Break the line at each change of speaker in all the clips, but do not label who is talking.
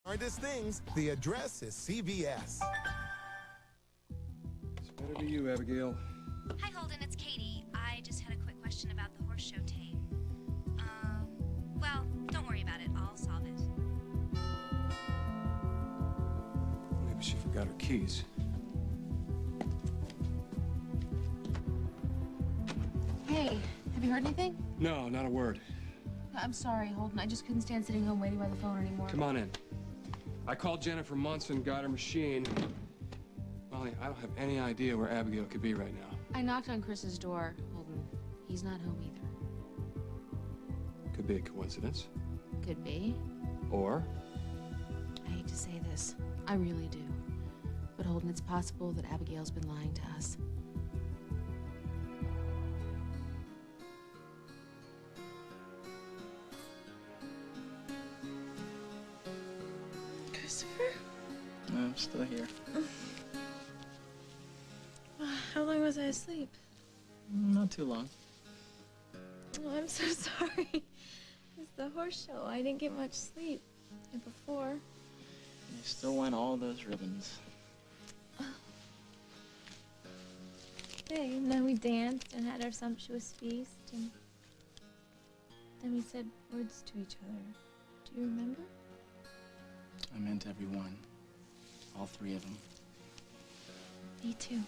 Hardest things, the address is CVS.
It's better be you, Abigail.
Hi, Holden, it's Katie. I just had a quick question about the horse show tape. Well, don't worry about it. I'll solve it.
Maybe she forgot her keys.
Hey, have you heard anything?
No, not a word.
I'm sorry, Holden. I just couldn't stand sitting home waiting by the phone anymore.
Come on in. I called Jennifer Munson, got her machine. Molly, I don't have any idea where Abigail could be right now.
I knocked on Chris's door, Holden. He's not home either.
Could be a coincidence.
Could be.
Or?
I hate to say this. I really do. But Holden, it's possible that Abigail's been lying to us.
Christopher?
I'm still here.
How long was I asleep?
Not too long.
Oh, I'm so sorry. It's the horse show. I didn't get much sleep the night before.
You still won all those ribbons.
Hey, and then we danced and had our sumptuous feast, and then we said words to each other. Do you remember?
I meant every one. All three of them.
Me too.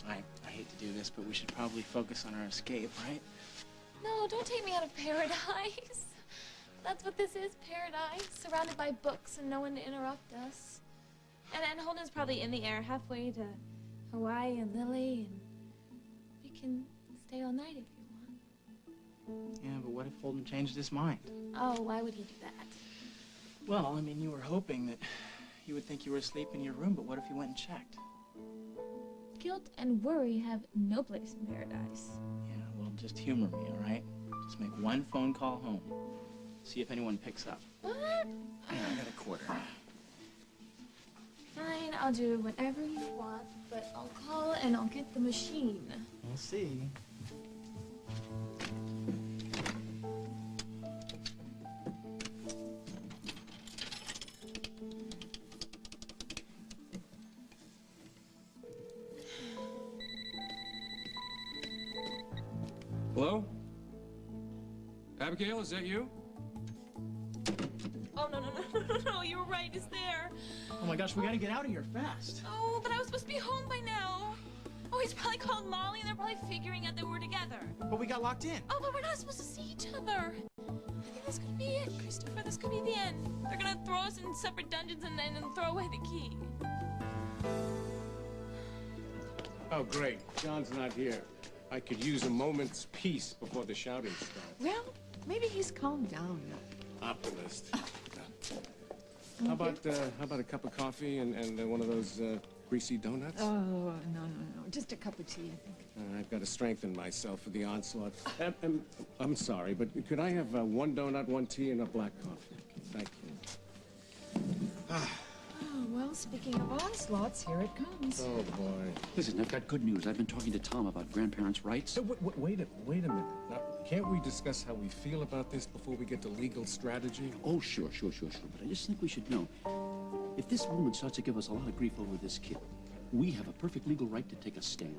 I hate to do this, but we should probably focus on our escape, right?
No, don't take me out of paradise. That's what this is, paradise. Surrounded by books and no one to interrupt us. And Holden's probably in the air halfway to Hawaii and Lily, and we can stay all night if you want.
Yeah, but what if Holden changed his mind?
Oh, why would he do that?
Well, I mean, you were hoping that you would think you were asleep in your room, but what if you went and checked?
Guilt and worry have no place in paradise.
Yeah, well, just humor me, all right? Just make one phone call home. See if anyone picks up.
What?
Yeah, I got a quarter.
Fine, I'll do whatever you want, but I'll call and I'll get the machine.
We'll see.
Hello? Abigail, is that you?
Oh, no, you were right, it's there.
Oh my gosh, we gotta get out of here fast.
Oh, but I was supposed to be home by now. Oh, he's probably called Molly and they're probably figuring out that we're together.
But we got locked in.
Oh, but we're not supposed to see each other. I think this could be it, Christopher. This could be the end. They're gonna throw us in separate dungeons and then throw away the key.
Oh, great. John's not here. I could use a moment's peace before the shouting starts.
Well, maybe he's calmed down.
Optimist. How about a cup of coffee and one of those greasy donuts?
Oh, no. Just a cup of tea, I think.
I've got to strengthen myself for the onslaught. I'm sorry, but could I have one donut, one tea, and a black coffee? Thank you.
Oh, well, speaking of onslaughts, here it comes.
Oh, boy.
Listen, I've got good news. I've been talking to Tom about grandparents' rights.
So, wait a minute. Now, can't we discuss how we feel about this before we get to legal strategy?
Oh, sure. But I just think we should know. If this woman starts to give us a lot of grief over this kid, we have a perfect legal right to take a stand.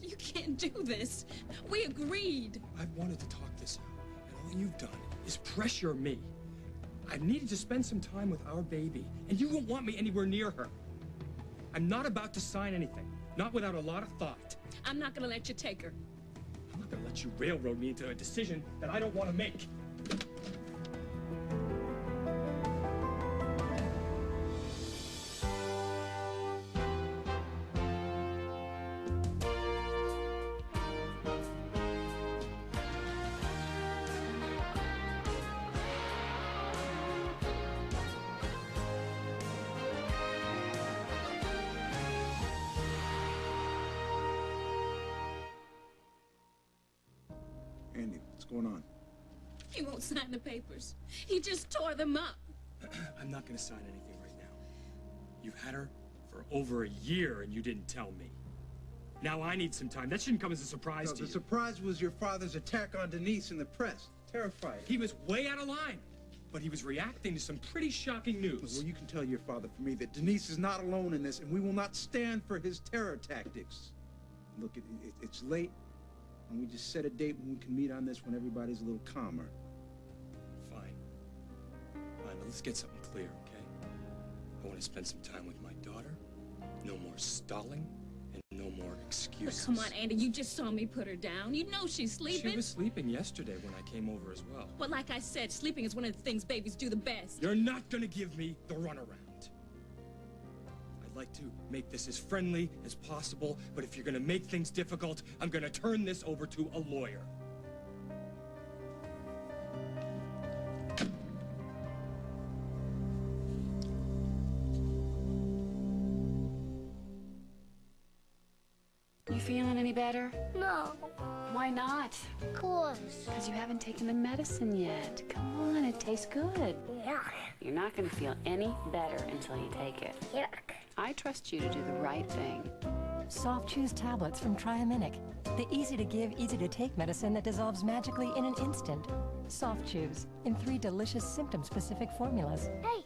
You can't do this. We agreed.
I've wanted to talk this out, and all you've done is pressure me. I've needed to spend some time with our baby, and you won't want me anywhere near her. I'm not about to sign anything, not without a lot of thought.
I'm not gonna let you take her.
I'm not gonna let you railroad me into a decision that I don't want to make.
Andy, what's going on?
He won't sign the papers. He just tore them up.
I'm not gonna sign anything right now. You've had her for over a year and you didn't tell me. Now I need some time. That shouldn't come as a surprise to you.
The surprise was your father's attack on Denise in the press.
terrified. He was way out of line, but he was reacting to some pretty shocking news.
Well, you can tell your father for me that Denise is not alone in this, and we will not stand for his terror tactics. Look, it's late, and we just set a date when we can meet on this when everybody's a little calmer.
Fine, but let's get something clear, okay? I want to spend some time with my daughter. No more stalling, and no more excuses.
But come on, Andy, you just saw me put her down. You know she's sleeping.
She was sleeping yesterday when I came over as well.
Well, like I said, sleeping is one of the things babies do the best.
You're not gonna give me the runaround. I'd like to make this as friendly as possible, but if you're gonna make things difficult, I'm gonna turn this over to a lawyer.
You feeling any better?
No.
Why not?
Because
you haven't taken the medicine yet. Come on, it tastes good.
Yuck.
You're not going to feel any better until you take it.
Yuck.
I trust you to do the right thing.
Soft Chews tablets from Triaminic. The easy-to-give, easy-to-take medicine that dissolves magically in an instant. Soft Chews in 3 delicious symptom-specific formulas.
Hey,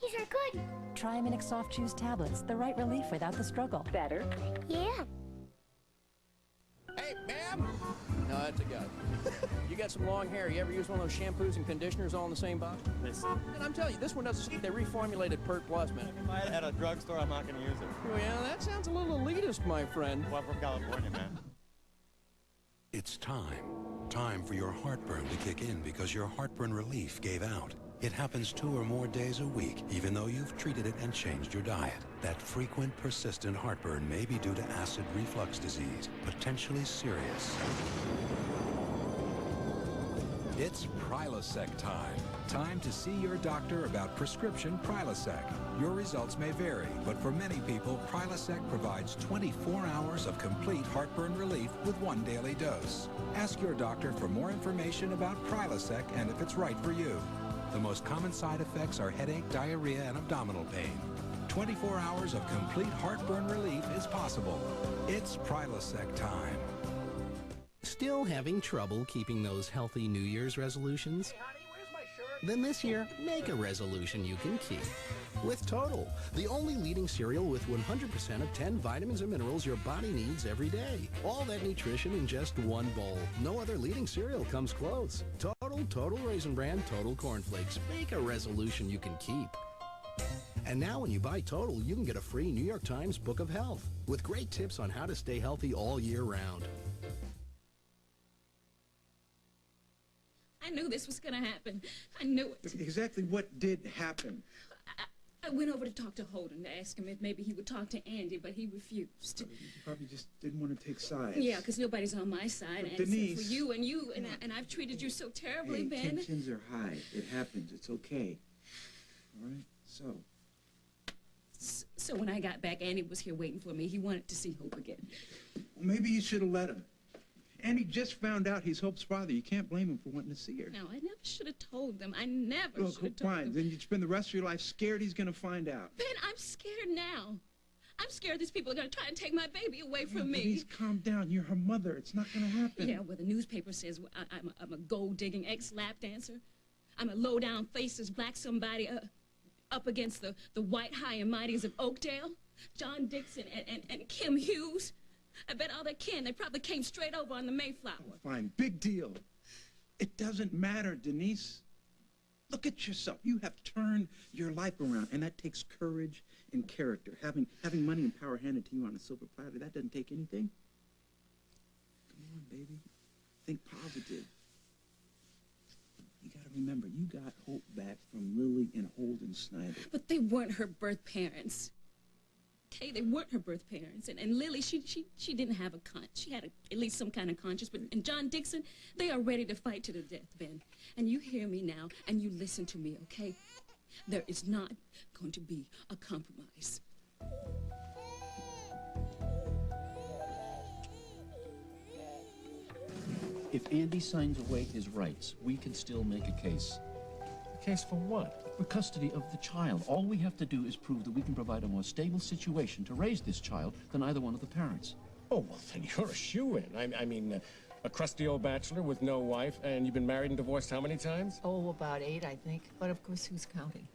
these are good.
Triaminic Soft Chews tablets, the right relief without the struggle.
Better?
Yeah.
Hey, ma'am! No, that's a guy. You got some long hair. You ever use one of those shampoos and conditioners all in the same box? Listen. And I'm telling you, this one doesn't. They reformulated Pert Plus, man.
If I had a drugstore, I'm not going to use it.
Well, that sounds a little elitist, my friend.
Well, I'm from California, man.
It's time. Time for your heartburn to kick in because your heartburn relief gave out. It happens 2 or more days a week, even though you've treated it and changed your diet. That frequent, persistent heartburn may be due to acid reflux disease, potentially serious.
It's Prilosec time. Time to see your doctor about prescription Prilosec. Your results may vary, but for many people, Prilosec provides 24 hours of complete heartburn relief with 1 daily dose. Ask your doctor for more information about Prilosec and if it's right for you. The most common side effects are headache, diarrhea, and abdominal pain. 24 hours of complete heartburn relief is possible. It's Prilosec time.
Still having trouble keeping those healthy New Year's resolutions?
Hey, honey, where's my shirt?
Then this year, make a resolution you can keep. With Total, the only leading cereal with 100% of 10 vitamins and minerals your body needs every day. All that nutrition in just 1 bowl. No other leading cereal comes close. Total Raisin Bran, Total Cornflakes. Make a resolution you can keep. And now when you buy Total, you can get a free New York Times Book of Health with great tips on how to stay healthy all year round.
I knew this was going to happen. I knew it.
Exactly what did happen?
I went over to talk to Holden to ask him if maybe he would talk to Andy, but he refused.
You probably just didn't want to take sides.
Yeah, because nobody's on my side.
But Denise,
except for you, and I've treated you so terribly,
hey,
Ben.
tensions are high. It happens. It's okay. All right?
So when I got back, Andy was here waiting for me. He wanted to see Hope again.
Well, maybe you should have let him. Andy just found out he's Hope's father. You can't blame him for wanting to see her.
No, I never should have told them. I never
Look,
should have told
fine.
them.
Then you'd spend the rest of your life scared he's going to find out.
Ben, I'm scared now. I'm scared these people are going to try and take my baby away from me.
Please calm down. You're her mother. It's not going to happen.
Yeah, well, the newspaper says I'm a gold-digging ex-lap dancer. I'm a low-down faceless black somebody up against the white high and mighties of Oakdale. John Dixon and Kim Hughes. I bet all they can. They probably came straight over on the Mayflower.
Fine. Big deal. It doesn't matter, Denise. Look at yourself. You have turned your life around, and that takes courage and character. Having money and power handed to you on a silver platter, that doesn't take anything. Come on, baby. Think positive. You got to remember, you got Hope back from Lily and Holden Snyder.
But they weren't her birth parents. Okay, they weren't her birth parents. And Lily, she didn't have a conscience. She had at least some kind of conscience. And John Dixon, they are ready to fight to the death, Ben. And you hear me now, and you listen to me, okay? There is not going to be a compromise.
If Andy signs away his rights, we can still make a case.
A case for what?
For custody of the child. All we have to do is prove that we can provide a more stable situation to raise this child than either one of the parents.
Oh, well, then you're a shoo-in. I mean, A crusty old bachelor with no wife, and you've been married and divorced how many times?
Oh, about 8, I think. But of course, who's counting?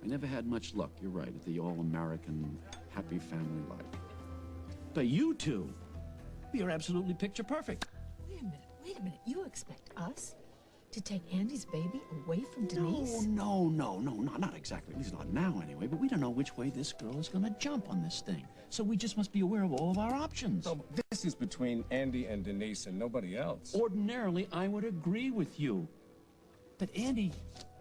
I never had much luck, you're right, at the all-American happy family life. But you two, you're absolutely picture perfect.
Wait a minute. You expect us to take Andy's baby away from Denise?
No, not exactly. At least not now, anyway. But we don't know which way this girl is going to jump on this thing. So we just must be aware of all of our options.
So this is between Andy and Denise and nobody else.
Ordinarily, I would agree with you. But Andy,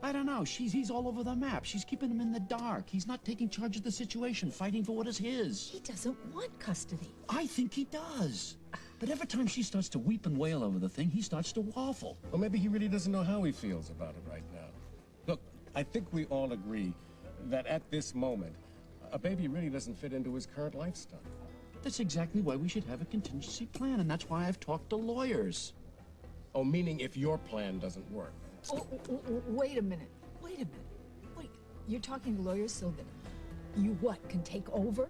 I don't know. He's all over the map. She's keeping him in the dark. He's not taking charge of the situation, fighting for what is his.
He doesn't want custody.
I think he does. But every time she starts to weep and wail over the thing, he starts to waffle.
Well, maybe he really doesn't know how he feels about it right now. Look, I think we all agree that at this moment, a baby really doesn't fit into his current lifestyle.
That's exactly why we should have a contingency plan, and that's why I've talked to lawyers.
Oh, meaning if your plan doesn't work.
Oh, wait a minute. Wait, you're talking to lawyers so that you, what, can take over?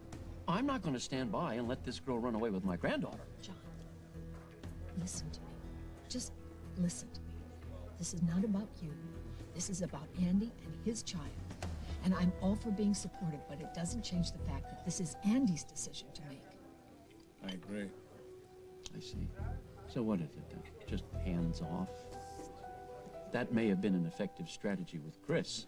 I'm not going to stand by and let this girl run away with my granddaughter.
John, listen to me. Just listen to me. This is not about you. This is about Andy and his child. And I'm all for being supportive, but it doesn't change the fact that this is Andy's decision to make.
I agree.
I see. So what is it then? Just hands off? That may have been an effective strategy with Chris.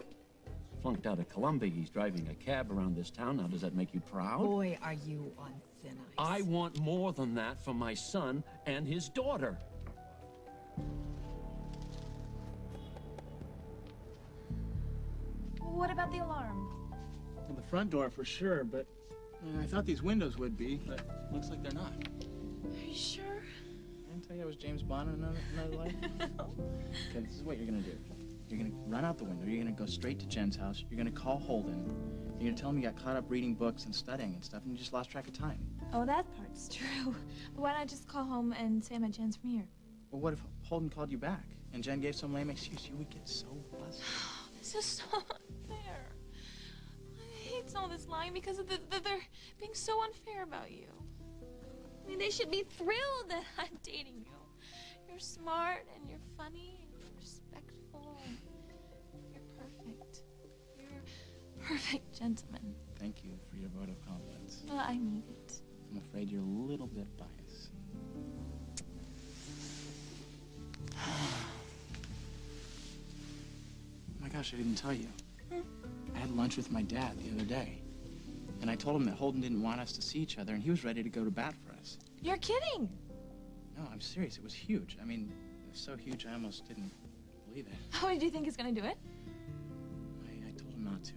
Flunked out of Columbia, he's driving a cab around this town. Now, does that make you proud?
Boy, are you on thin ice.
I want more than that for my son and his daughter.
What about the alarm?
Well, the front door for sure, but I thought these windows would be, but looks like they're not.
Are you sure?
I didn't tell you I was James Bond in another life? Okay, this is what you're gonna do. You're gonna run out the window, you're gonna go straight to Jen's house, you're gonna call Holden, you're gonna tell him you got caught up reading books and studying and stuff, and you just lost track of time.
Oh, that part's true. But why not just call home and say I'm at Jen's from here?
Well, what if Holden called you back, and Jen gave some lame excuse? You would get so buzzed.
This is so unfair. I hate all this lying because of they're being so unfair about you. I mean, they should be thrilled that I'm dating you. You're smart, and you're funny, and you're respectful, and you're perfect. You're a perfect gentleman.
Thank you for your vote of confidence.
Well, I need it.
I'm afraid you're a little bit biased. Oh my gosh, I didn't tell you. I had lunch with my dad the other day, and I told him that Holden didn't want us to see each other, and he was ready to go to bat for us.
You're kidding.
No, I'm serious. It was huge. I mean, it was so huge I almost didn't believe it.
How did you think he's gonna do it?
I told him not to.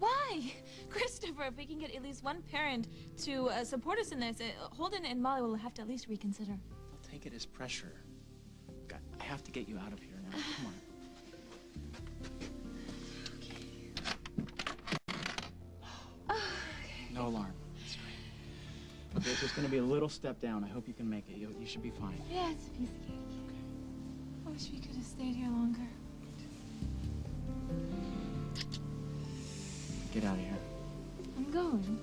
Why? Christopher, if we can get at least one parent to support us in this, Holden and Molly will have to at least reconsider.
I'll take it as pressure. God, I have to get you out of here now. Come on. No alarm. That's right. Okay, it's just gonna be a little step down. I hope you can make it. You should be fine.
Yeah, it's a piece of cake. I wish we could have stayed here longer.
Get out of here.
I'm going.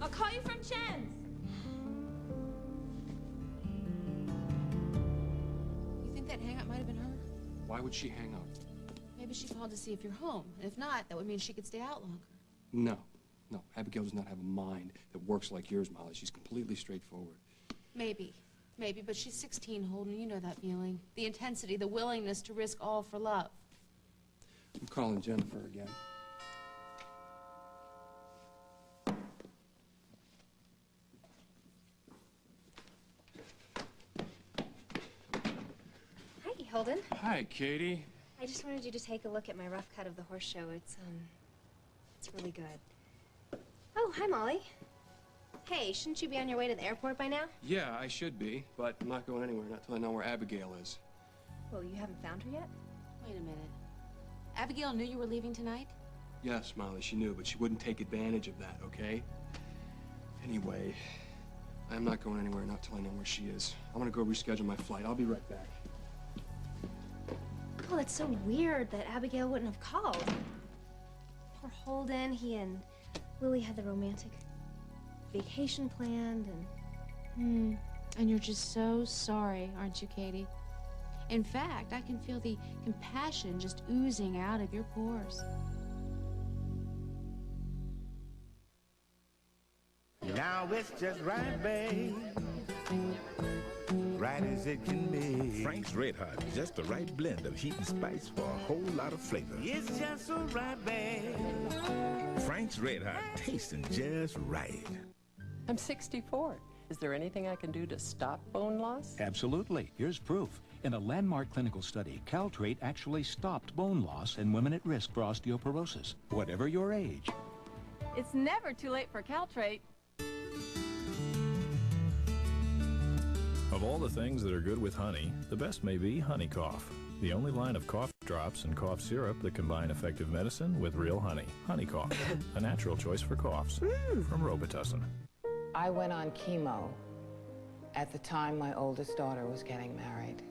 I'll call you from Chen's.
You think that hang-up might have been her?
Why would she hang up?
Maybe she called to see if you're home. And if not, that would mean she could stay out longer.
No. Abigail does not have a mind that works like yours, Molly. She's completely straightforward.
Maybe, but she's 16, Holden. You know that feeling. The intensity, the willingness to risk all for love.
I'm calling Jennifer again.
Hi, Holden.
Hi, Katie.
I just wanted you to take a look at my rough cut of the horse show. It's really good. Oh, hi, Molly. Hey, shouldn't you be on your way to the airport by now?
Yeah, I should be, but I'm not going anywhere, not till I know where Abigail is.
Well, you haven't found her yet?
Wait a minute. Abigail knew you were leaving tonight?
Yes, Molly, she knew, but she wouldn't take advantage of that, okay? Anyway, I'm not going anywhere, not till I know where she is. I'm gonna go reschedule my flight. I'll be right back.
Well, it's so weird that Abigail wouldn't have called. Poor Holden, he and Lily had the romantic vacation planned and...
And you're just so sorry, aren't you, Katie? In fact, I can feel the compassion just oozing out of your pores.
Now it's just right, babe. Right as it can be.
Frank's Red Hot, just the right blend of heat and spice for a whole lot of flavor.
It's just so right, babe.
Frank's Red Hot, tasting just right.
I'm 64. Is there anything I can do to stop bone loss?
Absolutely. Here's proof. In a landmark clinical study, Caltrate actually stopped bone loss in women at risk for osteoporosis, whatever your age.
It's never too late for Caltrate.
Of all the things that are good with honey, the best may be Honey Cough, the only line of cough drops and cough syrup that combine effective medicine with real honey. Honey Cough, a natural choice for coughs. From Robitussin.
I went on chemo at the time my oldest daughter was getting married.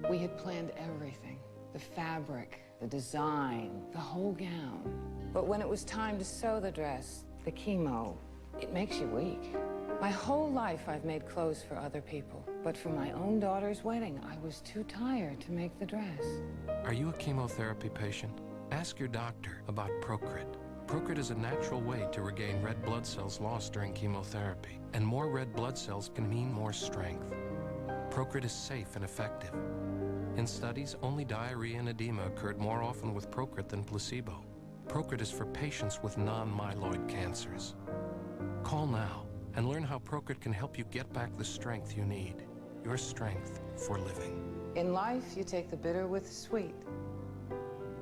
We had planned everything, the fabric, the design, the whole gown. But when it was time to sew the dress, the chemo, it makes you weak. My whole life I've made clothes for other people, but for my own daughter's wedding, I was too tired to make the dress.
Are you a chemotherapy patient? Ask your doctor about Procrit. Procrit is a natural way to regain red blood cells lost during chemotherapy, and more red blood cells can mean more strength. Procrit is safe and effective. In studies, only diarrhea and edema occurred more often with Procrit than placebo. Procrit is for patients with non-myeloid cancers. Call now and learn how Procrit can help you get back the strength you need. Your strength for living.
In life, you take the bitter with the sweet,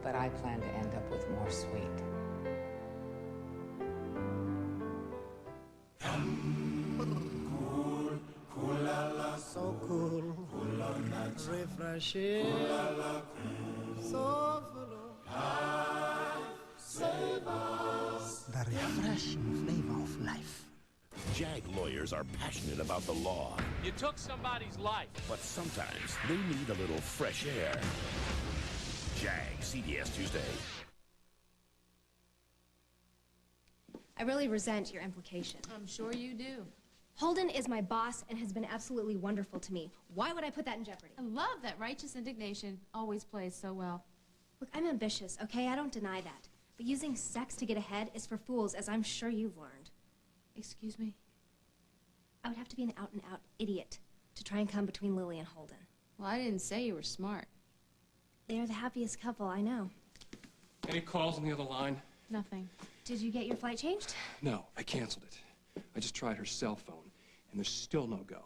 but I plan to end up with more sweet.
Cool la la, so cool. Cool on that, refreshing. Cool la la, cool. So full of life, save us.
The refreshing flavor of life.
JAG lawyers are passionate about the law,
You took somebody's life.
but sometimes they need a little fresh air. JAG, CBS Tuesday.
I really resent your implication.
I'm sure you do.
Holden is my boss and has been absolutely wonderful to me. Why would I put that in jeopardy?
I love that righteous indignation. Always plays so well.
Look, I'm ambitious, okay? I don't deny that. But using sex to get ahead is for fools, as I'm sure you've learned.
Excuse me?
I would have to be an out-and-out idiot to try and come between Lily and Holden.
Well, I didn't say you were smart.
They are the happiest couple I know.
Any calls on the other line?
Nothing.
Did you get your flight changed?
No, I canceled it. I just tried her cell phone, and there's still no go.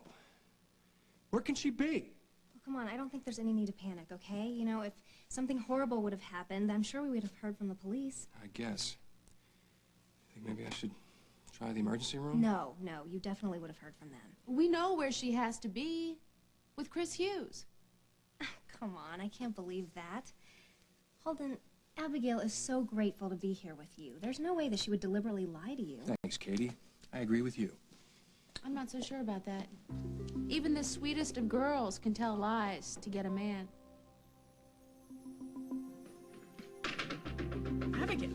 Where can she be?
Well, come on, I don't think there's any need to panic, okay? You know, if something horrible would have happened, I'm sure we would have heard from the police.
I guess. Think maybe I should try the emergency room?
No, you definitely would have heard from them.
We know where she has to be. With Chris Hughes.
Come on, I can't believe that. Holden, Abigail is so grateful to be here with you. There's no way that she would deliberately lie to you.
Thanks, Katie. I agree with you.
I'm not so sure about that. Even the sweetest of girls can tell lies to get a man.
Abigail.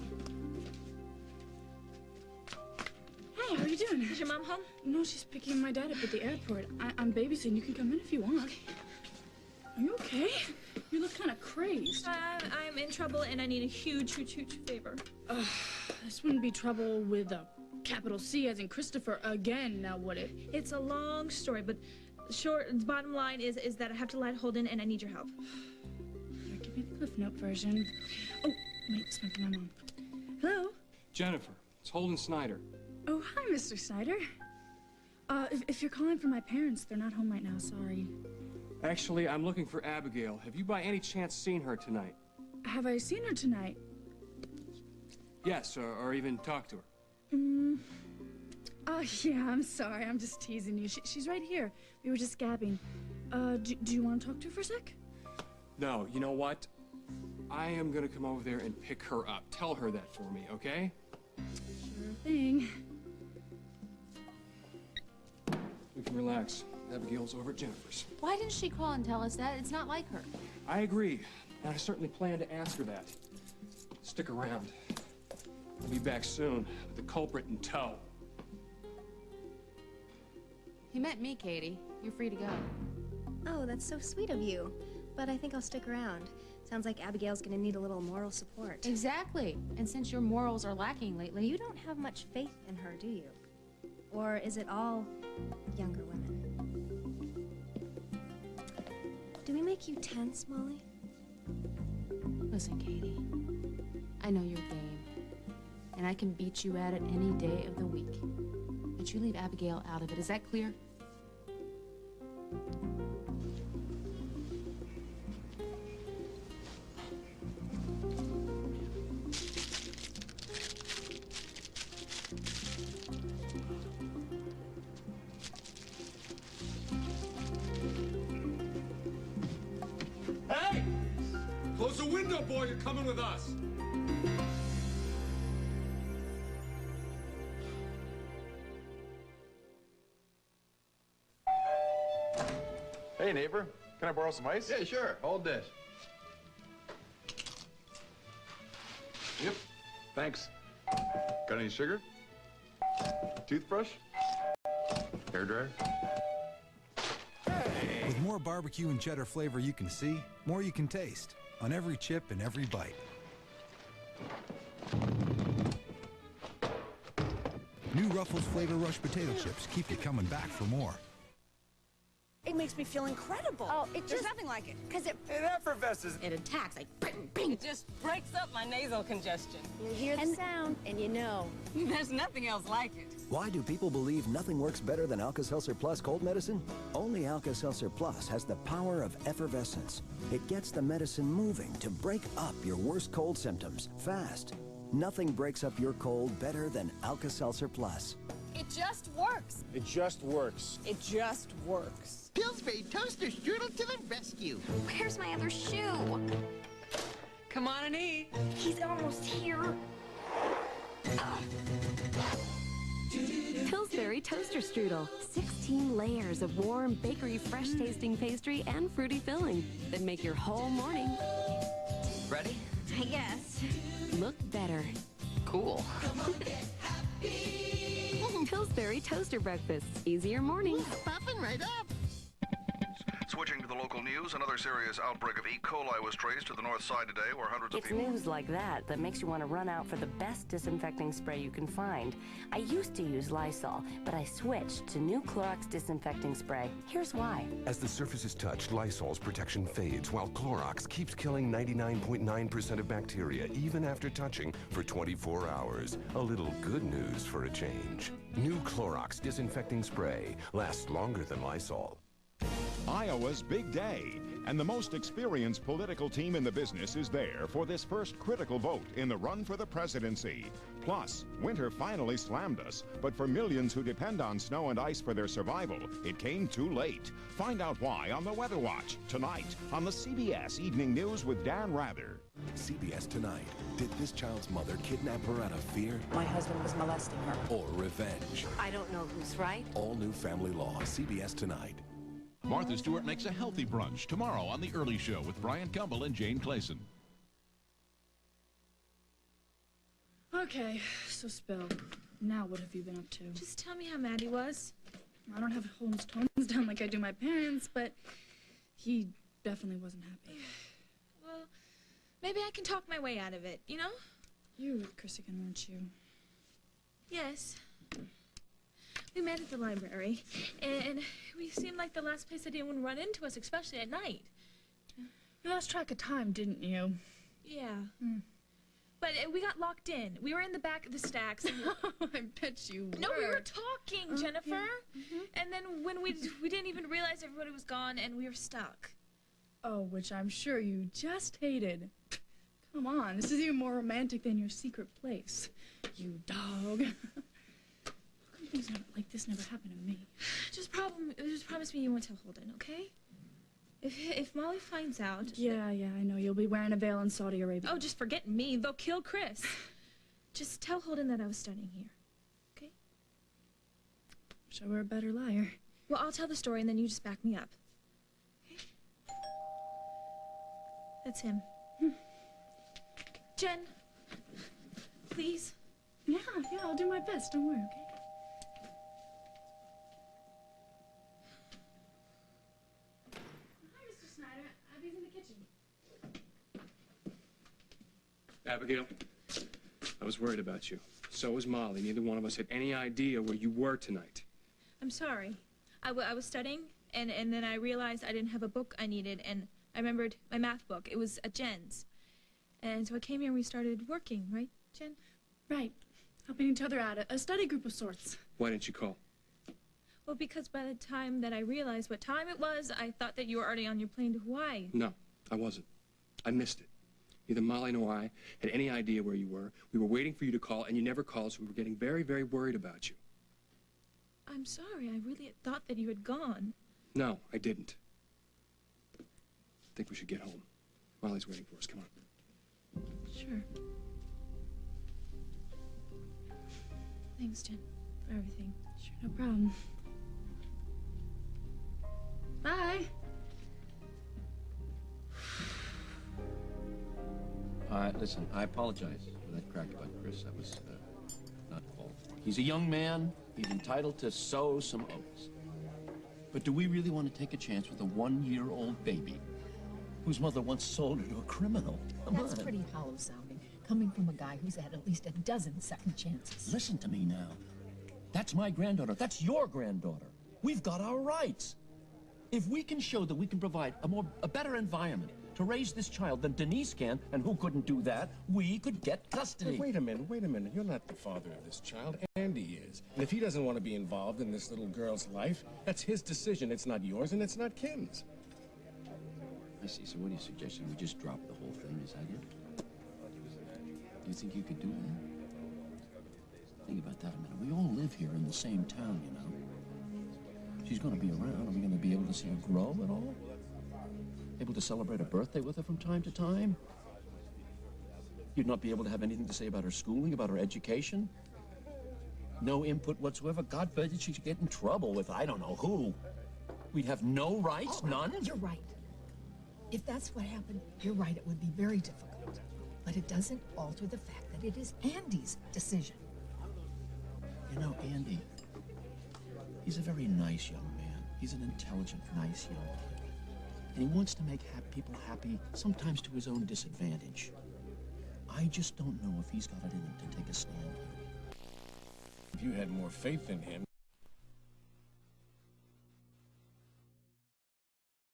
Hey, how are you doing?
Is your mom home?
No, she's picking my dad up at the airport. I'm babysitting. You can come in if you want. Are you okay? You look kind of crazed.
I'm in trouble and I need a huge favor.
This wouldn't be trouble with a capital C as in Christopher again, now would it?
It's a long story, but the bottom line is that I have to lie to Holden and I need your help.
Here, give me the Cliff Note version. Oh, wait, this might be my mom. Hello?
Jennifer, it's Holden Snyder.
Oh, hi, Mr. Snyder. If you're calling for my parents, they're not home right now, sorry.
Actually, I'm looking for Abigail. Have you by any chance seen her tonight?
Have I seen her tonight?
Yes, or even talked to her.
Oh, yeah, I'm sorry. I'm just teasing you. She's right here. We were just gabbing. Do you want to talk to her for a sec?
No, you know what? I am gonna come over there and pick her up. Tell her that for me, okay?
Sure thing.
We can relax. Abigail's over at Jennifer's.
Why didn't she call and tell us that? It's not like her.
I agree, and I certainly plan to ask her that. Stick around. I'll be back soon with the culprit in tow.
He meant me, Katie. You're free to go.
Oh, that's so sweet of you. But I think I'll stick around. Sounds like Abigail's gonna need a little moral support.
Exactly. And since your morals are lacking lately...
You don't have much faith in her, do you? Or is it all younger women? Do we make you tense, Molly?
Listen, Katie. I know you're game. And I can beat you at it any day of the week. But you leave Abigail out of it. Is that clear?
Hey! Close the window, boy. You're coming with us.
Hey, neighbor. Can I borrow some ice?
Yeah, sure. Hold this.
Yep. Thanks. Got any sugar? Toothbrush? Hairdryer?
With more barbecue and cheddar flavor you can see, more you can taste on every chip and every bite. New Ruffles Flavor Rush potato chips keep you coming back for more.
It makes me feel incredible.
Oh, it
There's
just...
nothing like it. Because it
effervesces.
It attacks like bing, bing.
It just breaks up my nasal congestion.
You hear the sound and you know.
There's nothing else like it.
Why do people believe nothing works better than Alka-Seltzer Plus cold medicine? Only Alka-Seltzer Plus has the power of effervescence. It gets the medicine moving to break up your worst cold symptoms fast. Nothing breaks up your cold better than Alka-Seltzer Plus.
It just works.
It just works.
It just works.
Pillsbury Toaster Strudel to the rescue.
Where's my other shoe?
Come on and eat.
He's almost here.
Pillsbury Toaster Strudel. 16 layers of warm, bakery, fresh-tasting pastry and fruity filling that make your whole morning...
Ready?
I guess.
...look better.
Cool.
Pillsbury Toaster Breakfasts. Easier mornings.
Popping right up.
Switching to the local news, another serious outbreak of E. coli was traced to the north side today, where hundreds of
It's
people...
news like that that makes you want to run out for the best disinfecting spray you can find. I used to use Lysol, but I switched to new Clorox disinfecting spray. Here's why.
As the surface is touched, Lysol's protection fades, while Clorox keeps killing 99.9% of bacteria, even after touching, for 24 hours. A little good news for a change. New Clorox disinfecting spray lasts longer than Lysol.
Iowa's big day, and the most experienced political team in the business is there for this first critical vote in the run for the presidency. Plus, winter finally slammed us, but for millions who depend on snow and ice for their survival, it came too late. Find out why on the Weather Watch tonight on the CBS Evening News with Dan Rather.
CBS Tonight. Did this child's mother kidnap her out of fear?
My husband was molesting her.
Or revenge?
I don't know who's right.
All new family law. CBS Tonight.
Martha Stewart makes a healthy brunch tomorrow on The Early Show with Brian Gumbel and Jane Clayson.
Okay, so Spill, now what have you been up to?
Just tell me how mad he was.
I don't have to hold his tones down like I do my parents, but he definitely wasn't happy.
Well, maybe I can talk my way out of it, you know?
You were Corsican, weren't you?
Yes. We met at the library, and we seemed like the last place that anyone would run into us, especially at night.
You lost track of time, didn't you?
Yeah. But we got locked in. We were in the back of the stacks. And
I bet you were.
No, we were talking, Jennifer. And then when we didn't even realize everybody was gone, and we were stuck.
Oh, which I'm sure you just hated. Come on, this is even more romantic than your secret place, you dog. Things like this never happened to me.
Just promise me you won't tell Holden, okay? If Molly finds out...
Yeah, I know. You'll be wearing a veil in Saudi Arabia.
Oh, just forget me. They'll kill Chris. Just tell Holden that I was studying here, okay?
Wish I were a better liar.
Well, I'll tell the story and then you just back me up. Okay? That's him. Jen, please.
Yeah, I'll do my best. Don't worry, okay? Hi, Mr. Snyder. Abby's in the kitchen.
Abigail, I was worried about you. So was Molly. Neither one of us had any idea where you were tonight.
I'm sorry. I was studying, and then I realized I didn't have a book I needed, and I remembered my math book. It was at Jen's. And so I came here and we started working, right, Jen?
Right. Helping each other out. A study group of sorts.
Why didn't you call?
Well, because by the time that I realized what time it was, I thought that you were already on your plane to Hawaii.
No, I wasn't. I missed it. Neither Molly nor I had any idea where you were. We were waiting for you to call, and you never called, so we were getting very, very worried about you.
I'm sorry. I really thought that you had gone.
No, I didn't. I think we should get home. Molly's waiting for us. Come on.
Sure. Thanks, Jen, for everything.
Sure, no problem. Bye.
Listen, I apologize for that crack about Chris. That was not fault. He's a young man. He's entitled to sow some oats. But do we really want to take a chance with a one-year-old baby whose mother once sold her to a criminal? Come
That's
on.
pretty hollow sounding, coming from a guy who's had at least a dozen second chances.
Listen to me now. That's my granddaughter. That's your granddaughter. We've got our rights. If we can show that we can provide a better environment to raise this child than Denise can, and who couldn't do that, we could get custody.
Hey, wait a minute. You're not the father of this child. Andy is. And if he doesn't want to be involved in this little girl's life, that's his decision. It's not yours, and it's not Kim's.
I see. So what are you suggesting? We just drop the whole thing? Is that it? Do you think you could do that? Think about that a minute. We all live here in the same town, you know. She's going to be around. Are we going to be able to see her grow at all? Able to celebrate a birthday with her from time to time? You'd not be able to have anything to say about her schooling, about her education? No input whatsoever? God forbid she should get in trouble with I don't know who. We'd have no rights, none?
You're right. If that's what happened, you're right, it would be very difficult. But it doesn't alter the fact that it is Andy's decision.
You know, Andy, he's a very nice young man. He's an intelligent, nice young man. And he wants to make people happy, sometimes to his own disadvantage. I just don't know if he's got it in him to take a stand here.
If you had more faith in him,